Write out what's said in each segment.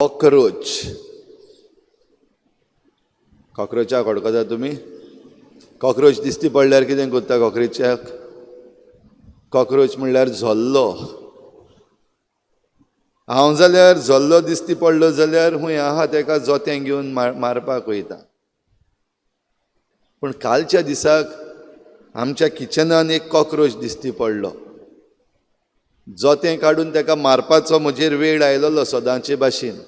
Cockroach. कॉकरोचाक वळखता तुमी? Cockroach दिसती पडल्यार कितें कोत्ता कॉकरोचाक? कॉकरोच म्हणल्यार झोल्लो. हांव जाल्यार झोल्लो दिसती पडलो जाल्यार हूंय आहा तेका जोतें घेवन मारपाक वयता. पूण कालच्या दिसाक आमच्या किचनान एक कॉकरोच दिसती पडलो. जोतें काडून तेका मारपाचो म्हजेर वेळ आयलोलो सदांचे भाशेन.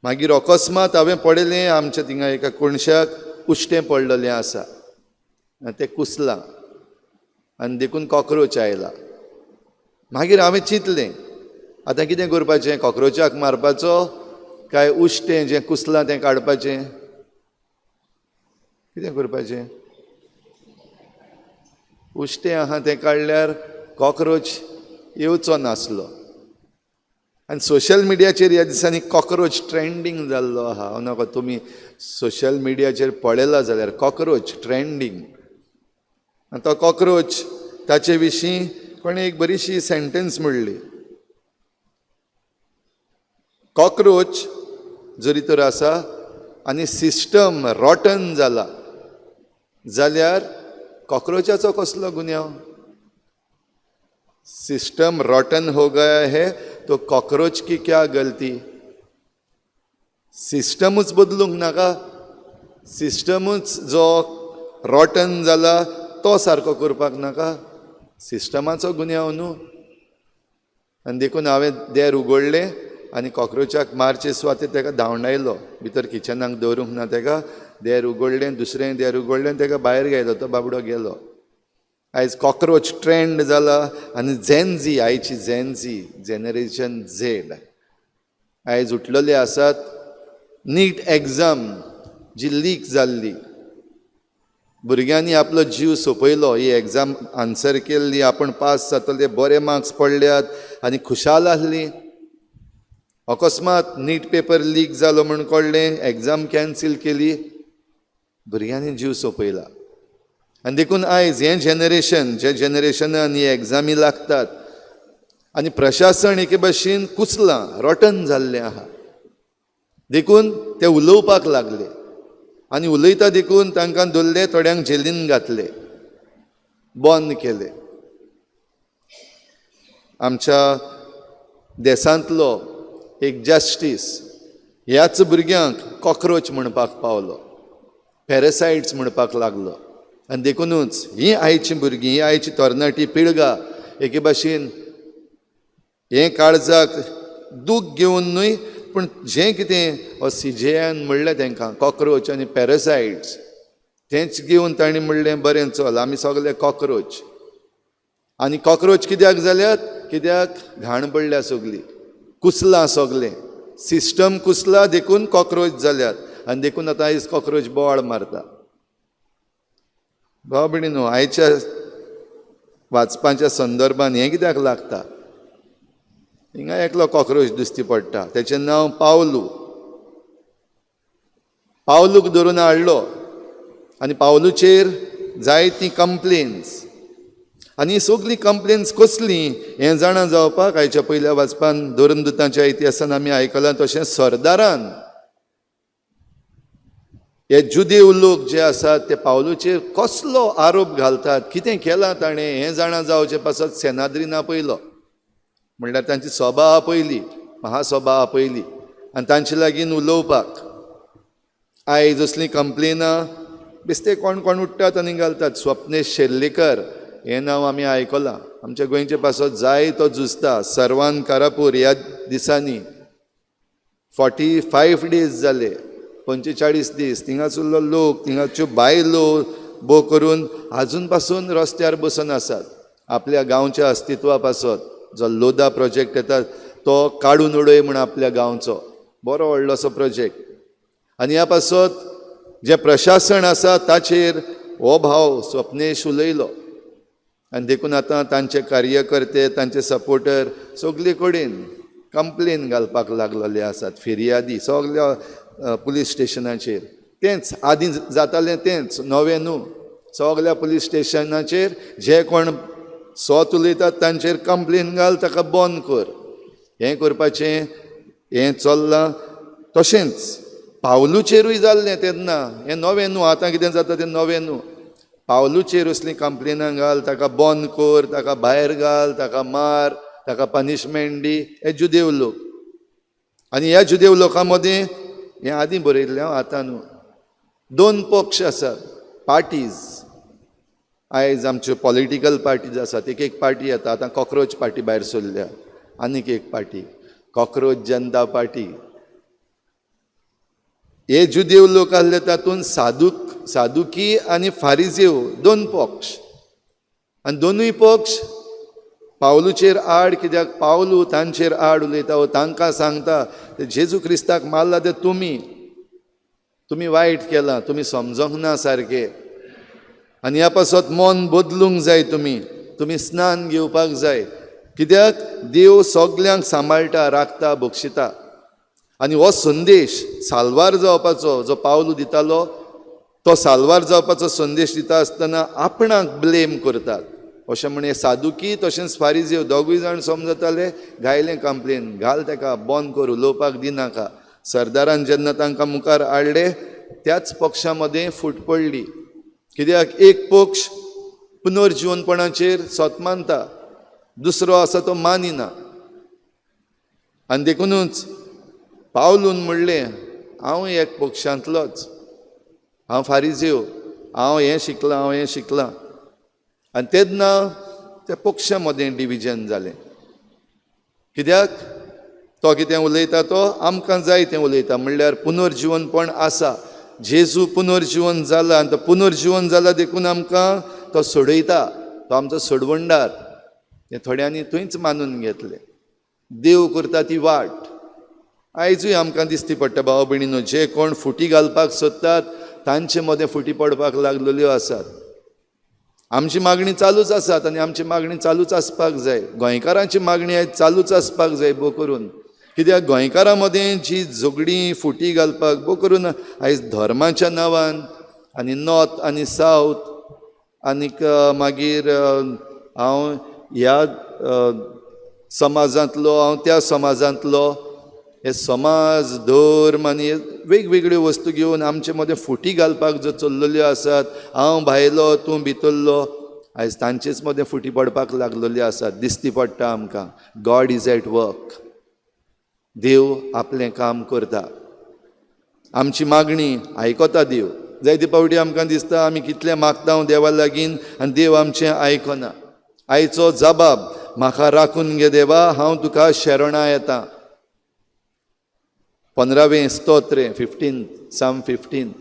मागीर अकस्मात हांवें पळयलें आमच्या थिंगा एका कोणशाक उश्टें पडलेलें आसा. तें कुसलां आनी देखून कॉकरोच आयला. मागीर हांवें चिंतलें आतां कितें करपाचें? कॉकरोचाक मारपाचो काय उश्टें जें कुसलां तें काडपाचें? कितें करपाचें? उश्टें आहा तें काडल्यार कॉकरोच येवचो नासलो. आनी सोशल मिडियाचेर ह्या दिसांनी कॉकरोच ट्रेंडींग जाल्लो आहा. हांव नाका तुमी सोशल मिडियाचेर पळयला जाल्यार कॉकरोच ट्रेंडींग. आनी तो कॉकरोच ताचे विशीं कोणें एक बरीशी सेंटेन्स म्हणली. कॉकरोच जरी तर आसा आनी सिस्टम रॉटन जाला जाल्यार कॉकरोचाचो कसलो गुन्यांव? सिस्टम रॉटन हो गया है तो कॉकरोच की क्या गलती? सिस्टमूच बदलूंक नाका. सिस्टमूच जो रॉटन जाला तो सारको करपाक नाका. सिस्टमाचो गुन्यांव न्हू. आनी देखून हांवें देर उगडलें आनी कॉकरोचाक मारचे सुवातेर तेका धांवडायलो. भितर किचनाक दवरूंक ना तेका. देर उगडलें, दुसरें देर उगडलें, तेका भायर गेलो. तो बाबडो गेलो. आयज कॉकरोच ट्रेंड जाला आनी झेनझी, आयची झेनझी जेनरेशन झेड आयज उठलेले आसात. नीट एग्जाम जी लीक जाल्ली, भुरग्यांनी आपलो जीव सोंपयलो. ही एग्जाम आन्सर केल्ली, आपूण पास जातले, बरे मार्क्स पडल्यात आनी खुशाल आहली. अकस्मात नीट पेपर लीक जालो म्हूण कळ्ळें, एग्जाम कॅन्सील केली, भुरग्यांनी जीव सोंपयला. आनी देखून आयज हें जेनरेशन, जे जेनरेशनान ही एग्जामी लागतात आनी प्रशासन एके भाशेन कुसलां रॉटन जाल्लें आहा. देखून ते उलोवपाक लागले आनी उलयता देखून तांकां धरले, थोड्यांक जेलीन घातले, बंद केले. आमच्या देशांतलो एक जस्टीस ह्याच भुरग्यांक कॉकरोच म्हणपाक पावलो, पॅरासायट्स म्हणपाक लागलो. आनी देखूनच ही आयची भुरगीं, ही आयची तरणाटी पिळगा एके भाशेन हें काळजाक दूख घेवन न्हय, पूण जें कितें CJN म्हणलें तांकां कॉकरोच आनी पॅरासायट्स, तेंच घेवन तांणी म्हणलें बरें चल आमी सगळे कॉकरोच. आनी कॉकरोच कित्याक जाल्यात? कित्याक घाण पडल्या सगळी, कुसलां सगलें. सिस्टम कुसला देखून कॉकरोच जाल्यात. आनी देखून आतां आयज कॉकरोच बोवाळ मारता. भाव भयणीनो, आयच्या वाचपाच्या संदर्भान हें कित्याक लागता? हिंगा एकलो कॉकरोच दिसती पडटा, तेचें नांव पावलू. पावलूक धरून हाडलो आनी पावलूचेर जायतीं कंप्लेन्स. आनी सगळीं कंप्लेन्स कसलीं हें जाणा जावपाक आयच्या पयल्या वाचपान धोरणदुतांच्या इतिहासान आमी आयकलां तशें सरदारान हे जुदेव लोक जे आसात ते पावलूचेर कसलो आरोप घालतात, कितें केलां ताणें हें जाणा जावचे पासत सेनाद्रीन आपयलो. म्हणल्यार तांची सभा आपयली, महासभा आपयली आनी तांचे लागीं उलोवपाक. आयज असलीं कंप्लेनां बेश्टे कोण कोण उठ्ठात आनी घालतात. स्वप्नेश शेर्लेकर हें नांव आमी आयकलां. आमच्या गोंयचे पासत जायतो झुजता. सर्वान कारापूर ह्या दिसांनी 45 days जाले, 45 दीस थिंगासुल्लो लोक, थिंगाच्यो बायलो भोव करून आजून पासून रस्त्यार बसून आसात. आपल्या गांवच्या अस्तित्वा पासत जो लोदा प्रोजेक्ट येता तो काडून उडय म्हण आपल्या गांवचो बरो व्हडलोसो प्रोजेक्ट. आनी ह्या पासत जें प्रशासन आसा ताचेर हो भाव स्वप्नेश उलयलो. आनी देखून आतां तांचे कार्यकर्ते, तांचे सपोर्टर सगळे कडेन कंप्लेन घालपाक लागलेले आसात. फिर्यादी सगळ्या पुलीस स्टेशनाचेर. तेंच आदीं जातालें तेंच, नवें न्हू. सगळ्या पुलीस स्टेशनाचेर जे कोण सोत उलयतात तांचेर कंप्लेन घाल, ताका बंद कर. हें करपाचें हें चल्लां तशेंच पावलूचेरूय जाल्लें तेन्ना. हें नवें न्हू, आतां कितें जाता तें नवें न्हू. पावलूचेर असलीं कंप्लेनां घाल, ताका बंद कर, ताका भायर घाल, ताका मार, ताका पनिशमेंट दी, हे जुदेव लोक. आनी ह्या जुदेव लोकां मदीं हें आदीं बरयल्लें आतां न्हू. 2 पक्ष आसात, पार्टीज. आयज आमच्यो पॉलिटिकल पार्टीज आसात. एक पार्टी येता, आतां कॉक्रोच पार्टी भायर सरल्या, आनीक एक पार्टी कॉक्रोच जनता पार्टी. हे जुदेव लोक आहले तातूंत सादुकी आनी फारिजेव 2 पक्ष. आनी दोनूय पक्ष पावलूचेर आड, कित्याक पावलू तांचेर आड उलयता व तांकां सांगता जेजू क्रिस्ताक मारला ते तुमी वायट केलां, तुमी समजोंक ना सारकें. आनी ह्या पासत मन बदलूंक जाय, तुमी स्नान घेवपाक जाय. कित्याक देव सगल्यांक सांबाळटा, राखता, बक्षिता. आनी हो संदेश साल्वार जावपाचो जो पावलू दितालो, तो साल्वार जावपाचो संदेश दिता आसतना आपणाक ब्लेम करतात. अशें म्हण सादुकी तशेंच फारिजेव दोगूय जाण समजताले, घायलें कंप्लेन, घाल ताका, बंद कर, उलोवपाक दिनाका. सरदारान जेन्ना तांकां मुखार हाडले, त्याच पक्षा मदें फूट पडली. कित्याक एक पक्ष पुनर्जीवनपणाचेर स्वत मानता, दुसरो आसा तो मानिना. आनी देखूनच पावलून म्हणलें, हांव एक पक्षांतलोच, हांव फारिजेव, हांव हें शिकलां. आनी तेन्ना त्या पक्षा मदें डिविजन जालें. कित्याक तो कितें उलयता तो आमकां जाय तें उलयता. म्हणल्यार पुनर्जीवनपण आसा, जेजू पुनर्जीवन जाला, आनी तो पुनर्जीवन जाला देखून आमकां तो सोडयता, तो आमचो सोडवंडार. हें थोड्यांनी थंयच मानून घेतलें. देव करता ती वाट. आयजूय आमकां दिश्टी पडटा भाव भयणीनो, जे कोण फुटी घालपाक सोदतात तांचे मदें फुटी पडपाक लागलेल्यो आसात. आमची मागणी चालूच आसात आनी आमची मागणी चालूच आसपाक जाय. गोंयकारांची मागणी आयज चालूच आसपाक जाय भोव करून. कित्याक गोंयकारां मदें जी झगडीं फुटी घालपाक भोव करून आयज धर्माच्या नांवान आनी नॉर्थ आनी सावथ आनीक मागीर हांव ह्या समाजांतलो, हांव त्या समाजांतलो, हे समाज, धर्म आनी वेगवेगळ्यो वस्तू घेवन आमचे मदें फुटी घालपाक जो चल्लेल्यो आसात, हांव भायलो तूं भितरलो, आयज तांचेच मदें फुटी पडपाक लागलेल्यो आसात. दिश्टी पडटा आमकां. God is at work. देव आपलें काम करता. आमची मागणी आयकता देव. जायते फावटी आमकां दिसता आमी कितलें मागता देवा लागीं आनी देव आमचें आयकना. आयचो जबाब, म्हाका राखून घे देवा, हांव तुका शरणा येतां. 15वें स्तोत्र 15 Psalm 15.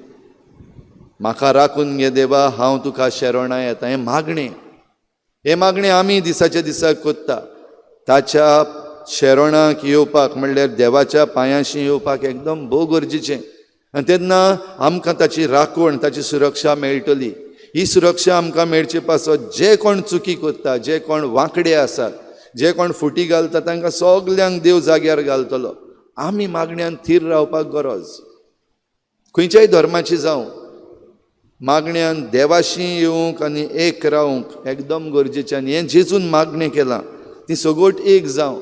म्हाका राखून घे देवा, हांव तुका शरणा येता. हे मागणें आमी दिसाच्या दिसाक कोत्ता. ताच्या शरणाक येवपाक म्हणल्यार देवाच्या पांयाशी येवपाक एकदम भोव गरजेचें. आनी तेन्ना आमकां ताची राखण, ताची सुरक्षा मेळटली. ही सुरक्षा आमकां मेळचे पासत जे कोण चुकी कोत्ता, जे कोण वांकडे आसात, जे कोण फुटी घालता, तांकां सगल्यांक देव जाग्यार घालतलो. आमी मागण्यांत थीर रावपाक गरज. खंयच्याय धर्माची जावं, मागण्यांत देवाशी येवंक आनी एक रावंक एकदम गरजेचें. आनी हें जेजून मागणें केलां, ती सगोट एक जावं.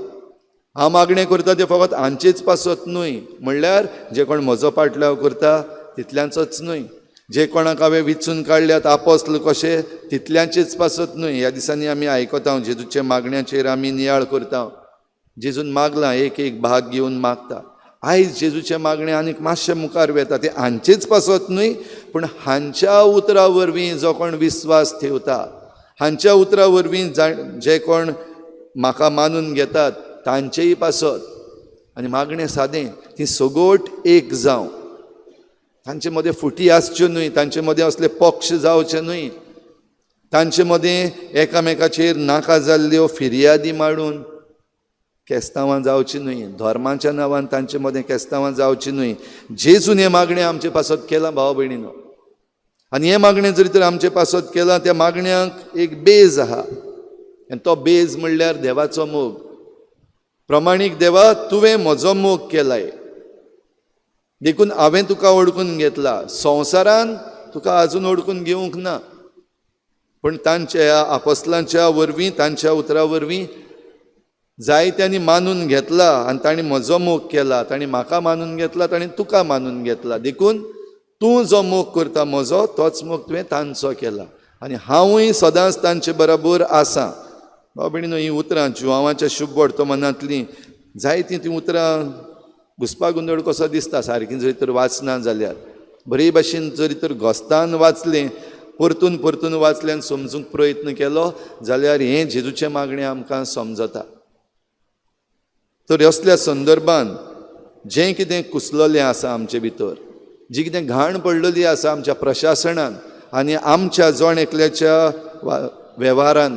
हांव मागणें करता तें फकत हांचेच पासत न्हय, म्हणल्यार जे कोण म्हजो पाटलाव करता तितल्यांचोच न्हय, जे कोणाक हांवें विचून काडल्यात आपोस्तल कशे तितल्यांचेच पासत न्हय. ह्या दिसांनी आमी आयकता जेजूचे मागण्याचेर आमी नियाळ करता. जेजून मागलां, एक भाग घेवन मागता. आयज जेजूचे मागणें आनीक मातशें मुखार वेता. ते हांचेच पासत न्हय, पूण हांच्या उतरा वरवीं जो कोण विस्वास ठेवता, हांच्या उतरा वरवीं जे कोण म्हाका मानून घेतात तांचेय पासत. आनी मागणें सादें, ती सगोट एक जावं. तांचे मदें फुटी आसच्यो न्हय, तांचे मदें असले पक्ष जावचे न्हय, तांचे मदें एकामेकाचेर नाका जाल्ल्यो फिर्यादी मारून केस्तांवां जावची न्हय. धर्माच्या नांवान तांचे मदें केस्तांवां जावची न्हय. जेजून हें मागणें आमचे पासत केलां भाव भयणीनो. आनी हें मागणें जरी तर आमचे पासत केलां, त्या मागण्याक एक बेज आहा. आनी तो बेज म्हणल्यार देवाचो मोग. प्रमाणीक देवा, तुवें म्हजो मोग केलाय, देखून हांवें तुका ओळखून घेतला. संवसारान तुका आजून ओळखून घेवंक ना, पूण तांच्या आपोस्तलांच्या वरवीं, तांच्या उतरा वरवीं जायत्यांनी मानून घेतला आनी तांणी म्हजो मोग केला, तांणी म्हाका मानून घेतला, तांणी तुका मानून घेतला, देखून तूं जो मोग करता म्हजो तोच मोग तुवें तांचो केला आनी हांवूय सदांच तांचे बरोबर आसां. भाव भयणीनो, हीं उतरां जुवांवाच्या शुभ वर्तमानांतलीं जायतीं तीं उतरां घुसपा गुंदळ कसो दिसता सारकीं जरी तर वाचना जाल्यार. बरे भाशेन जरी तर घोस्तान वाचलें, परतून परतून वाचलें आनी समजूंक प्रयत्न केलो जाल्यार हें जेजूचें मागणें आमकां समजता. तर असल्या संदर्भान जें कितें कुसललें आसा आमचे भितर, जी कितें घाण पडलेली आसा आमच्या प्रशासनान आनी आमच्या जण एकल्याच्या वेव्हारान,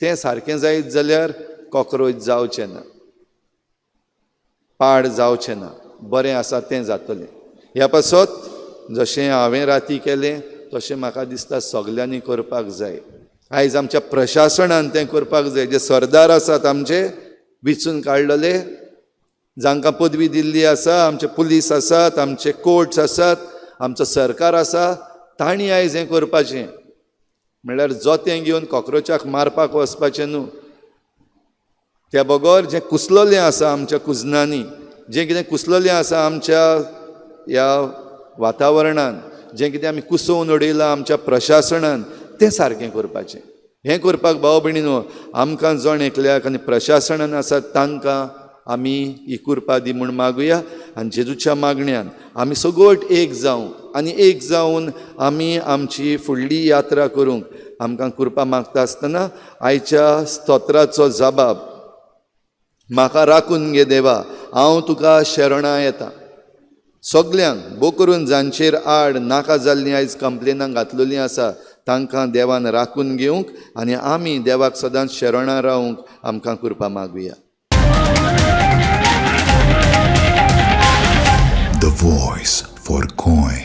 तें सारकें जायत जाल्यार कॉक्रोच जावचें ना, पाड जावचें ना, बरें आसा तें जातलें. ह्या पासत जशें हांवें राती केलें तशें म्हाका दिसता सगल्यांनी करपाक जाय. आयज आमच्या प्रशासनान तें करपाक जाय. जे सरदार आसात आमचे विचून काडलेले, जांकां पदवी दिल्ली आसा, आमचे पुलीस आसात, आमचे कोर्ट्स आसात, आमचो सरकार आसा, तांणी आयज हें करपाचें. म्हणल्यार जोतें घेवन कॉक्रोचाक मारपाक वचपाचें न्हू. त्या बगर जें कुसललें आसा आमच्या कुजनांनी, जें कितें कुसललें आसा आमच्या ह्या वातावरणान, जें कितें आमी कुसोवन उडयलां आमच्या प्रशासनान, तें सारकें करपाचें. हें करपाक भाव भयणीनो आमकां जण एकल्याक आनी प्रशासनान आसात तांकां आमी ही कृपा दी म्हूण मागुया. आनी जेजूच्या मागण्यान आमी सगळीं एक जावं आनी एक जावन आमी आमची फुडली यात्रा करूंक आमकां कृपा मागता आसतना आयच्या स्तोत्राचो जबाब, म्हाका राखून घे देवा, हांव तुका शरणा येता. सगल्यांक भोव करून जांचेर आड नाका जाल्लीं आयज कंप्लेनां घातलेलीं आसा तांकां देवान राखून घेवंक आनी आमी देवाक सदांच शरणा रावंक आमकां कृपा मागुया. The voice for coin.